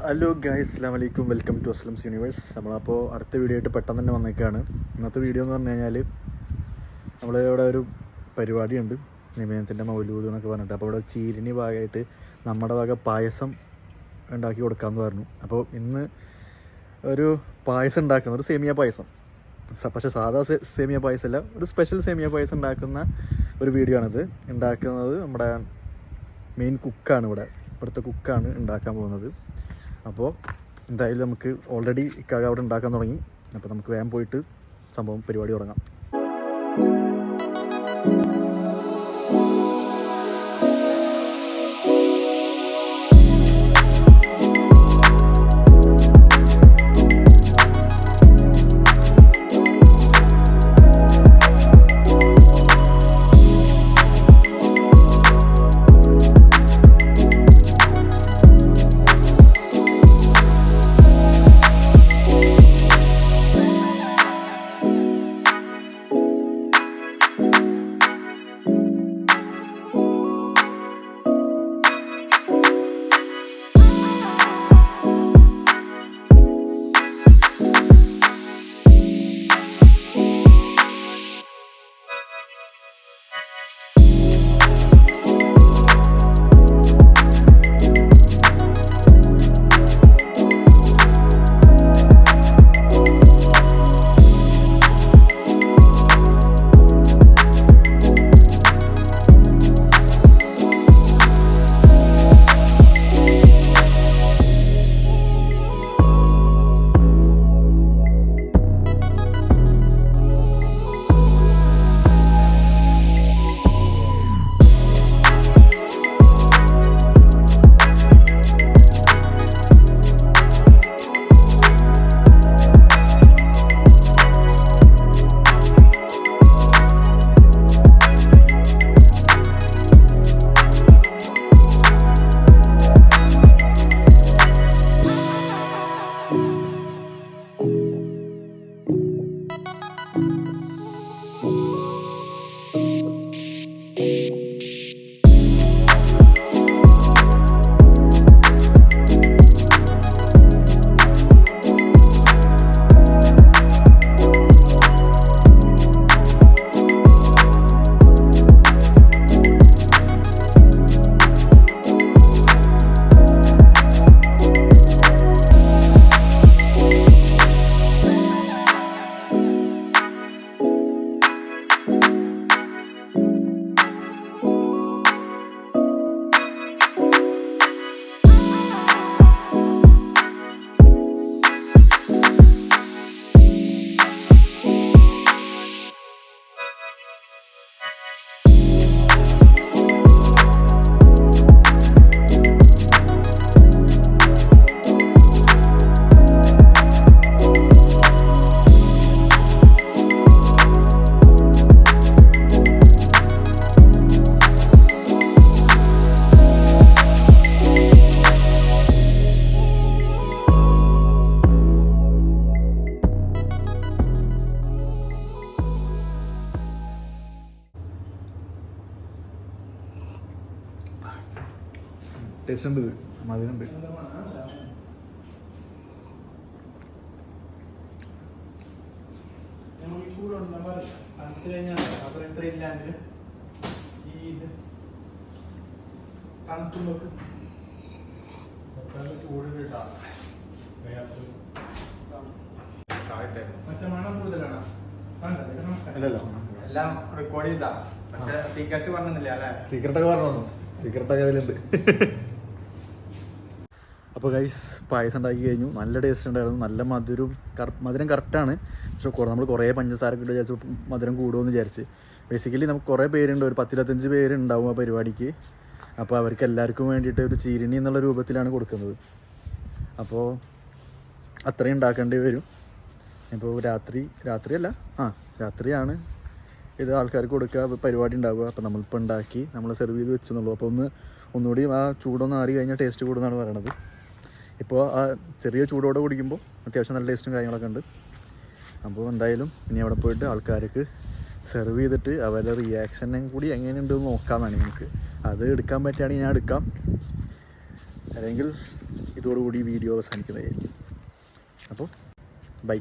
Hello guys, അസ്സലാമു അലൈക്കും. Welcome to Aslam's universe. നമ്മളപ്പോൾ അടുത്ത വീഡിയോ ആയിട്ട് പെട്ടെന്ന് തന്നെ വന്നേക്കാണ്. ഇന്നത്തെ വീഡിയോ എന്ന് പറഞ്ഞു കഴിഞ്ഞാൽ നമ്മൾ ഇവിടെ ഒരു പരിപാടിയുണ്ട്, നിവേദനത്തിൻ്റെ മൗലൂദ് എന്നൊക്കെ പറഞ്ഞിട്ട്. അപ്പോൾ ഇവിടെ ചീരിനി ഭാഗമായിട്ട് നമ്മുടെ വക പായസം ഉണ്ടാക്കി കൊടുക്കാമെന്ന് പറഞ്ഞു. അപ്പോൾ ഇന്ന് ഒരു പായസം ഉണ്ടാക്കുന്ന ഒരു സേമിയ പായസം, പക്ഷേ സാധാ സേമിയ പായസമല്ല, ഒരു സ്പെഷ്യൽ സേമിയ പായസം ഉണ്ടാക്കുന്ന ഒരു വീഡിയോ ആണിത്. ഉണ്ടാക്കുന്നത് നമ്മുടെ മെയിൻ കുക്കാണ്, ഇവിടുത്തെ കുക്കാണ് ഉണ്ടാക്കാൻ പോകുന്നത്. അപ്പോൾ എന്തായാലും നമുക്ക് ഓൾറെഡി ഇക്കാക അവിടെ ഉണ്ടാക്കാൻ തുടങ്ങി. അപ്പോൾ നമുക്ക് വേഗം പോയിട്ട് സംഭവം പരിപാടി തുടങ്ങാം. ടേസ്റ്റ് ഉണ്ട്, മധുരമുണ്ട്. എല്ലാം റെക്കോർഡ് ചെയ്താ, പക്ഷെ സീക്രട്ട് പറഞ്ഞില്ല അല്ലേ? സീക്രട്ടൊക്കെ പറഞ്ഞു, സീക്രട്ടൊക്കെ അതിലുണ്ട്. അപ്പോൾ ഗൈസ്, പായസം ഉണ്ടാക്കി കഴിഞ്ഞു. നല്ല ടേസ്റ്റ് ഉണ്ടായിരുന്നു, നല്ല മധുരം കറക്റ്റാണ്. പക്ഷെ നമ്മൾ കുറേ പഞ്ചസാരൊക്കെ ഇട്ട് വിചാരിച്ചു മധുരം കൂടുമെന്ന് വിചാരിച്ച്. ബേസിക്കലി നമുക്ക് കുറേ പേരുണ്ട്, ഒരു 10-25 പേരുണ്ടാവും ആ പരിപാടിക്ക്. അപ്പോൾ അവർക്ക് എല്ലാവർക്കും വേണ്ടിയിട്ട് ഒരു ചീരിണി എന്നുള്ള രൂപത്തിലാണ് കൊടുക്കുന്നത്. അപ്പോൾ അത്രയും ഉണ്ടാക്കേണ്ടി വരും. ഇപ്പോൾ രാത്രിയാണ് ഇത് ആൾക്കാർക്ക് കൊടുക്കുക, പരിപാടി ഉണ്ടാവുക. അപ്പോൾ നമ്മളിപ്പോൾ ഉണ്ടാക്കി നമ്മൾ സെർവ് ചെയ്ത് വെച്ചെന്നുള്ളൂ. അപ്പോൾ ഒന്നുകൂടി ആ ചൂടൊന്ന് ആറി കഴിഞ്ഞാൽ ടേസ്റ്റ് കൂടുമെന്നാണ് പറയണത്. ഇപ്പോൾ ആ ചെറിയ ചൂടോടെ കുടിക്കുമ്പോൾ അത്യാവശ്യം നല്ല ടേസ്റ്റും കാര്യങ്ങളൊക്കെ ഉണ്ട്. അപ്പോൾ എന്തായാലും ഇനി അവിടെ പോയിട്ട് ആൾക്കാർക്ക് സെർവ് ചെയ്തിട്ട് അവരുടെ റിയാക്ഷനും കൂടി എങ്ങനെയുണ്ടെന്ന് നോക്കാൻ വേണമെങ്കിൽ നമുക്ക് അത് എടുക്കാൻ പറ്റുകയാണെങ്കിൽ ഞാൻ എടുക്കാം. അല്ലെങ്കിൽ ഇതോടുകൂടി വീഡിയോ അവസാനിക്കുന്നതായിരിക്കും. അപ്പോൾ ബൈ.